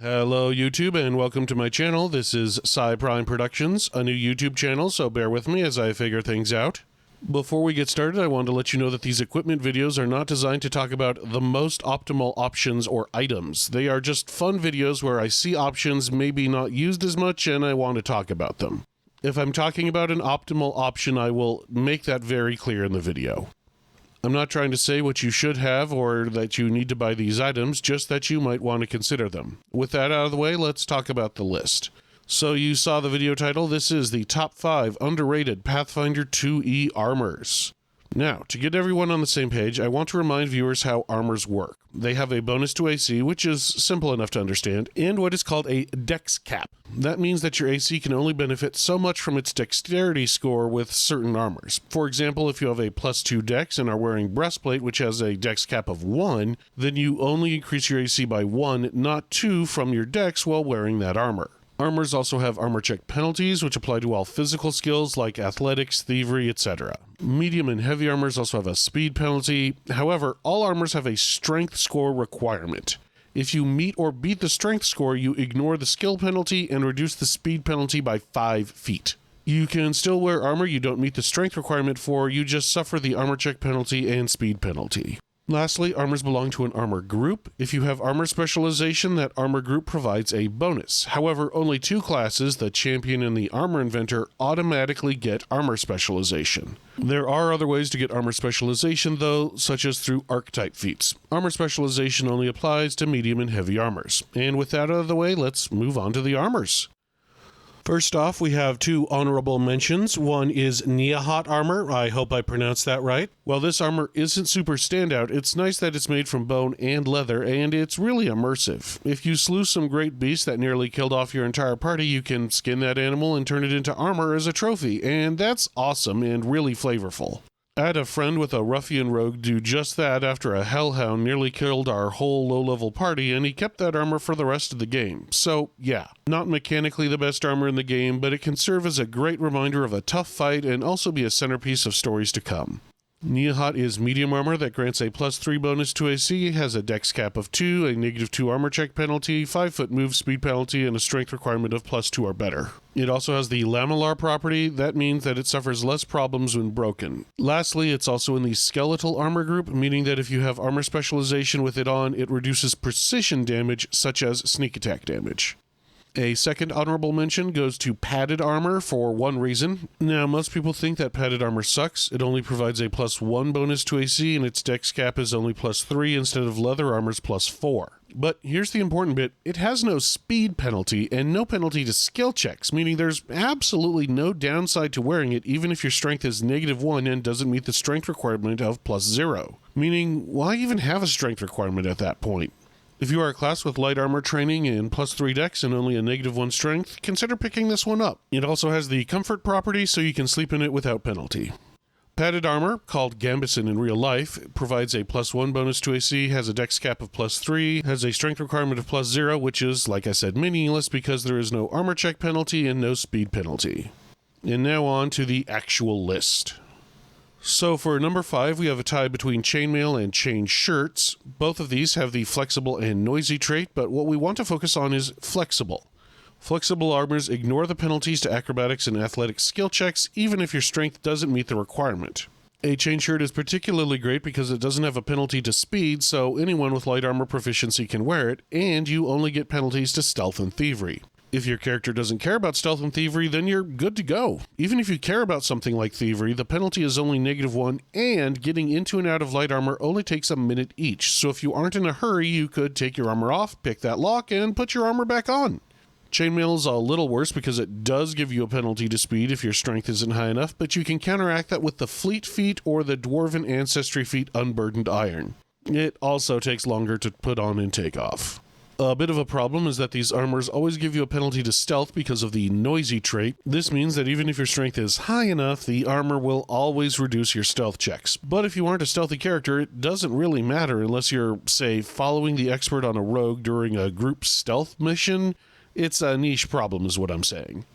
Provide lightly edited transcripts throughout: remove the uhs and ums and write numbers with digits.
Hello YouTube and welcome to my channel. This is Psy Prime Productions, a new YouTube channel, so bear with me as I figure things out. Before we get started, I want to let you know that these equipment videos are not designed to talk about the most optimal options or items. They are just fun videos where I see options maybe not used as much and I want to talk about them. If I'm talking about an optimal option, I will make that very clear in the video. I'm not trying to say what you should have or that you need to buy these items, just that you might want to consider them. With that out of the way, let's talk about the list. So you saw the video title. This is the top 5 underrated Pathfinder 2e armors. Now, to get everyone on the same page, I want to remind viewers how armors work. They have a bonus to AC, which is simple enough to understand, and what is called a dex cap. That means that your AC can only benefit so much from its dexterity score with certain armors. For example, if you have a +2 dex and are wearing breastplate, which has a dex cap of 1, then you only increase your AC by 1, not 2 from your dex while wearing that armor. Armors also have armor check penalties, which apply to all physical skills like athletics, thievery, etc. Medium and heavy armors also have a speed penalty. However, all armors have a strength score requirement. If you meet or beat the strength score, you ignore the skill penalty and reduce the speed penalty by 5 feet. You can still wear armor you don't meet the strength requirement for, you just suffer the armor check penalty and speed penalty. Lastly, armors belong to an armor group. If you have armor specialization, that armor group provides a bonus. However, only 2 classes, the champion and the armor inventor, automatically get armor specialization. There are other ways to get armor specialization though, such as through archetype feats. Armor specialization only applies to medium and heavy armors. And with that out of the way, let's move on to the armors. First off, we have 2 honorable mentions. One is Neahat armor. I hope I pronounced that right. While this armor isn't super standout, it's nice that it's made from bone and leather, and it's really immersive. If you slew some great beast that nearly killed off your entire party, you can skin that animal and turn it into armor as a trophy, and that's awesome and really flavorful. I had a friend with a ruffian rogue do just that after a hellhound nearly killed our whole low-level party, and he kept that armor for the rest of the game. So yeah, not mechanically the best armor in the game, but it can serve as a great reminder of a tough fight and also be a centerpiece of stories to come. Neahat is medium armor that grants a +3 bonus to AC, has a dex cap of 2, a -2 armor check penalty, 5-foot move speed penalty, and a strength requirement of +2 or better. It also has the lamellar property. That means that it suffers less problems when broken. Lastly, it's also in the skeletal armor group, meaning that if you have armor specialization with it on, it reduces precision damage such as sneak attack damage. A second honorable mention goes to padded armor for one reason. Now, most people think that padded armor sucks. It only provides a +1 bonus to AC, and its dex cap is only +3 instead of leather armor's +4. But here's the important bit. It has no speed penalty and no penalty to skill checks, meaning there's absolutely no downside to wearing it even if your strength is -1 and doesn't meet the strength requirement of +0. Meaning, why even have a strength requirement at that point? If you are a class with light armor training and +3 dex and only a -1 strength, consider picking this one up. It also has the comfort property, so you can sleep in it without penalty. Padded armor, called Gambison in real life, provides a +1 bonus to AC, has a dex cap of +3, has a strength requirement of +0, which is, like I said, meaningless because there is no armor check penalty and no speed penalty. And now on to the actual list. So for number 5, we have a tie between Chainmail and Chain Shirts. Both of these have the flexible and noisy trait, but what we want to focus on is flexible. Flexible armors ignore the penalties to acrobatics and athletic skill checks, even if your strength doesn't meet the requirement. A Chain Shirt is particularly great because it doesn't have a penalty to speed, so anyone with light armor proficiency can wear it, and you only get penalties to stealth and thievery. If your character doesn't care about stealth and thievery, then you're good to go. Even if you care about something like thievery, the penalty is only -1, and getting into and out of light armor only takes a minute each, so if you aren't in a hurry, you could take your armor off, pick that lock, and put your armor back on. Chainmail is a little worse because it does give you a penalty to speed if your strength isn't high enough, but you can counteract that with the Fleet Feat or the Dwarven Ancestry Feat Unburdened Iron. It also takes longer to put on and take off. A bit of a problem is that these armors always give you a penalty to stealth because of the noisy trait. This means that even if your strength is high enough, the armor will always reduce your stealth checks. But if you aren't a stealthy character, it doesn't really matter unless you're, say, following the expert on a rogue during a group stealth mission. It's a niche problem is what I'm saying.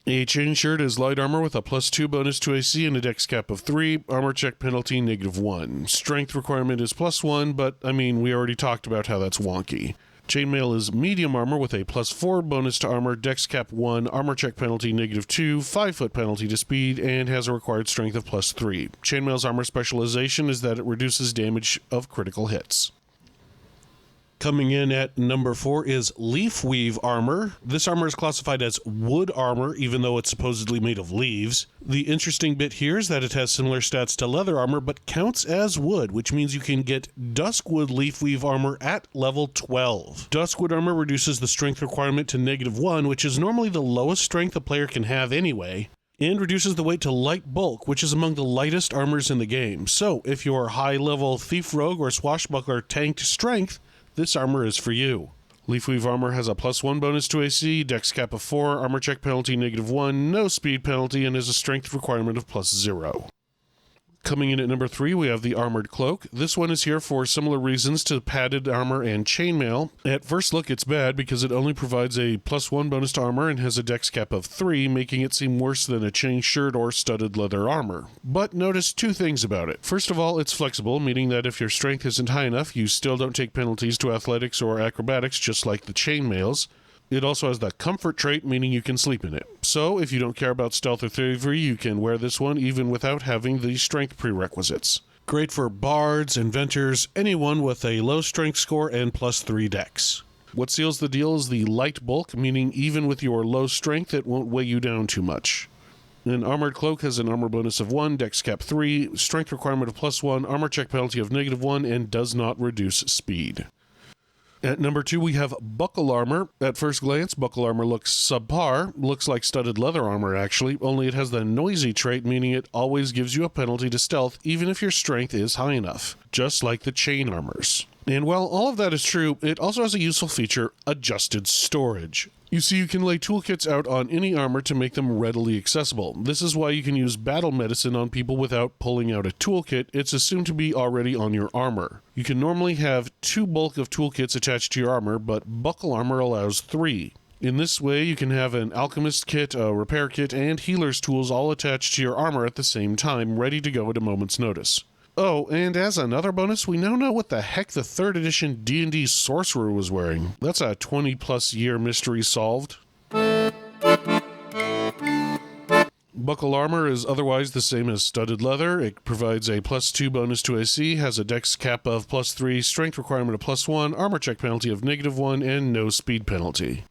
A Chain Shirt is light armor with a +2 bonus to AC and a dex cap of 3, armor check penalty -1. Strength requirement is +1, but I mean, we already talked about how that's wonky. Chainmail is medium armor with a +4 bonus to armor, dex cap 1, armor check penalty -2, 5-foot penalty to speed, and has a required strength of +3. Chainmail's armor specialization is that it reduces damage of critical hits. Coming in at number 4 is Leaf Weave armor. This armor is classified as wood armor, even though it's supposedly made of leaves. The interesting bit here is that it has similar stats to leather armor, but counts as wood, which means you can get Duskwood Leaf Weave armor at level 12. Duskwood armor reduces the strength requirement to -1, which is normally the lowest strength a player can have anyway, and reduces the weight to light bulk, which is among the lightest armors in the game. So if you're high-level thief, rogue, or swashbuckler tanked strength, this armor is for you. Leafweave armor has a +1 bonus to AC, dex cap of 4, armor check penalty -1, no speed penalty, and has a strength requirement of +0. Coming in at number 3, we have the Armored Cloak. This one is here for similar reasons to padded armor and chainmail. At first look, it's bad because it only provides a +1 bonus to armor and has a dex cap of 3, making it seem worse than a chain shirt or studded leather armor. But notice 2 things about it. First of all, it's flexible, meaning that if your strength isn't high enough, you still don't take penalties to athletics or acrobatics, just like the chainmails. It also has the comfort trait, meaning you can sleep in it. So, if you don't care about stealth or thievery, you can wear this one even without having the strength prerequisites. Great for bards, inventors, anyone with a low strength score and +3 dex. What seals the deal is the light bulk, meaning even with your low strength, it won't weigh you down too much. An Armored Cloak has an armor bonus of 1, dex cap 3, strength requirement of +1, armor check penalty of -1, and does not reduce speed. At number 2, we have Buckle Armor. At first glance, Buckle Armor looks subpar. Looks like studded leather armor, actually, only it has the noisy trait, meaning it always gives you a penalty to stealth, even if your strength is high enough, just like the chain armors. And while all of that is true, it also has a useful feature, adjusted storage. You see, you can lay toolkits out on any armor to make them readily accessible. This is why you can use battle medicine on people without pulling out a toolkit. It's assumed to be already on your armor. You can normally have 2 bulk of toolkits attached to your armor, but Buckle Armor allows 3. In this way, you can have an alchemist kit, a repair kit, and healer's tools all attached to your armor at the same time, ready to go at a moment's notice. Oh, and as another bonus, we now know what the heck the 3rd edition D&D sorcerer was wearing. That's a 20-plus year mystery solved. Buckle armor is otherwise the same as studded leather. It provides a +2 bonus to AC, has a dex cap of +3, strength requirement of +1, armor check penalty of -1, and no speed penalty.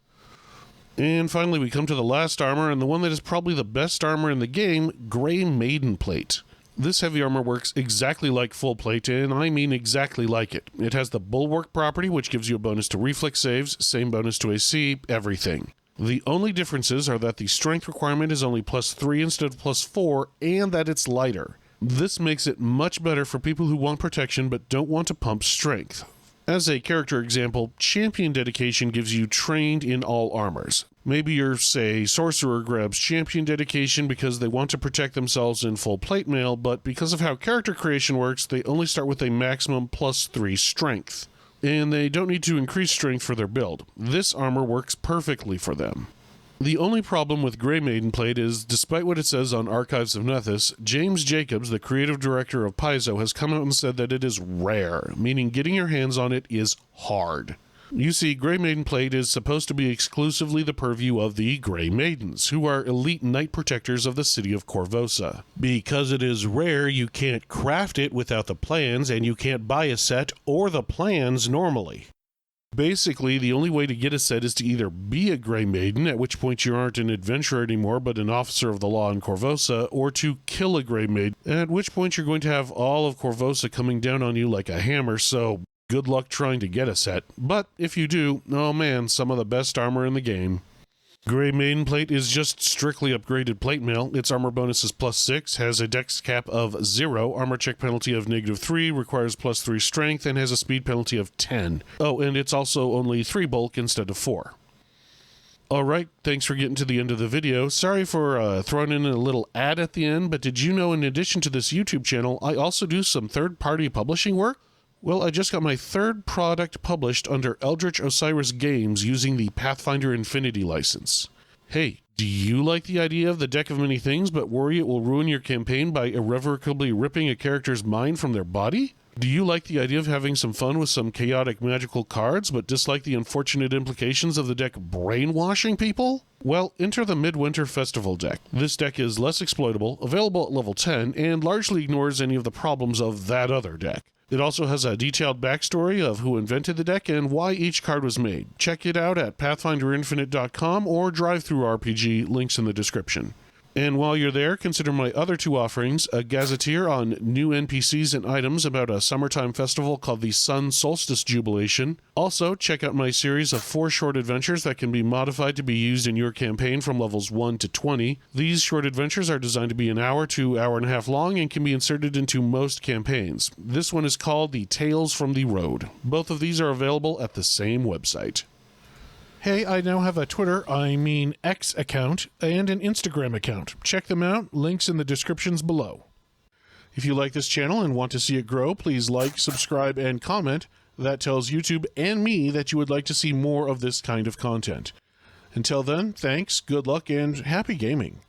And finally, we come to the last armor, and the one that is probably the best armor in the game, Gray Maiden Plate. This heavy armor works exactly like full plate, and I mean exactly like it. It has the Bulwark property, which gives you a bonus to reflex saves, same bonus to AC, everything. The only differences are that the strength requirement is only +3 instead of +4, and that it's lighter. This makes it much better for people who want protection but don't want to pump strength. As a character example, Champion Dedication gives you trained in all armors. Maybe your, say, Sorcerer grabs Champion Dedication because they want to protect themselves in full plate mail, but because of how character creation works, they only start with a maximum +3 strength. And they don't need to increase strength for their build. This armor works perfectly for them. The only problem with Grey Maiden Plate is, despite what it says on Archives of Nethys, James Jacobs, the creative director of Paizo, has come out and said that it is rare, meaning getting your hands on it is hard. You see, Grey Maiden Plate is supposed to be exclusively the purview of the Grey Maidens, who are elite knight protectors of the city of Korvosa. Because it is rare, you can't craft it without the plans, and you can't buy a set or the plans normally. Basically, the only way to get a set is to either be a Grey Maiden, at which point you aren't an adventurer anymore but an officer of the law in Korvosa, or to kill a Grey Maiden, at which point you're going to have all of Korvosa coming down on you like a hammer, so good luck trying to get a set. But if you do, oh man, some of the best armor in the game. Grey Maiden Plate is just strictly upgraded plate mail. Its armor bonus is +6, has a dex cap of 0, armor check penalty of -3, requires +3 strength, and has a speed penalty of 10. Oh, and it's also only 3 bulk instead of 4. Alright, thanks for getting to the end of the video. Sorry for throwing in a little ad at the end, but did you know in addition to this YouTube channel, I also do some third-party publishing work? Well, I just got my 3rd product published under Eldritch Osiris Games using the Pathfinder Infinity license. Hey, do you like the idea of the Deck of Many Things but worry it will ruin your campaign by irrevocably ripping a character's mind from their body? Do you like the idea of having some fun with some chaotic magical cards, but dislike the unfortunate implications of the deck brainwashing people? Well, enter the Midwinter Festival deck. This deck is less exploitable, available at level 10, and largely ignores any of the problems of that other deck. It also has a detailed backstory of who invented the deck and why each card was made. Check it out at pathfinderinfinite.com or DriveThruRPG, links in the description. And while you're there, consider my other two offerings, a gazetteer on new NPCs and items about a summertime festival called the Sun Solstice Jubilation. Also, check out my series of 4 short adventures that can be modified to be used in your campaign from levels 1 to 20. These short adventures are designed to be an hour to hour and a half long and can be inserted into most campaigns. This one is called the Tales from the Road. Both of these are available at the same website. Hey, I now have a X account and an Instagram account. Check them out, links in the descriptions below. If you like this channel and want to see it grow, please like, subscribe, and comment. That tells YouTube and me that you would like to see more of this kind of content. Until then, thanks, good luck, and happy gaming.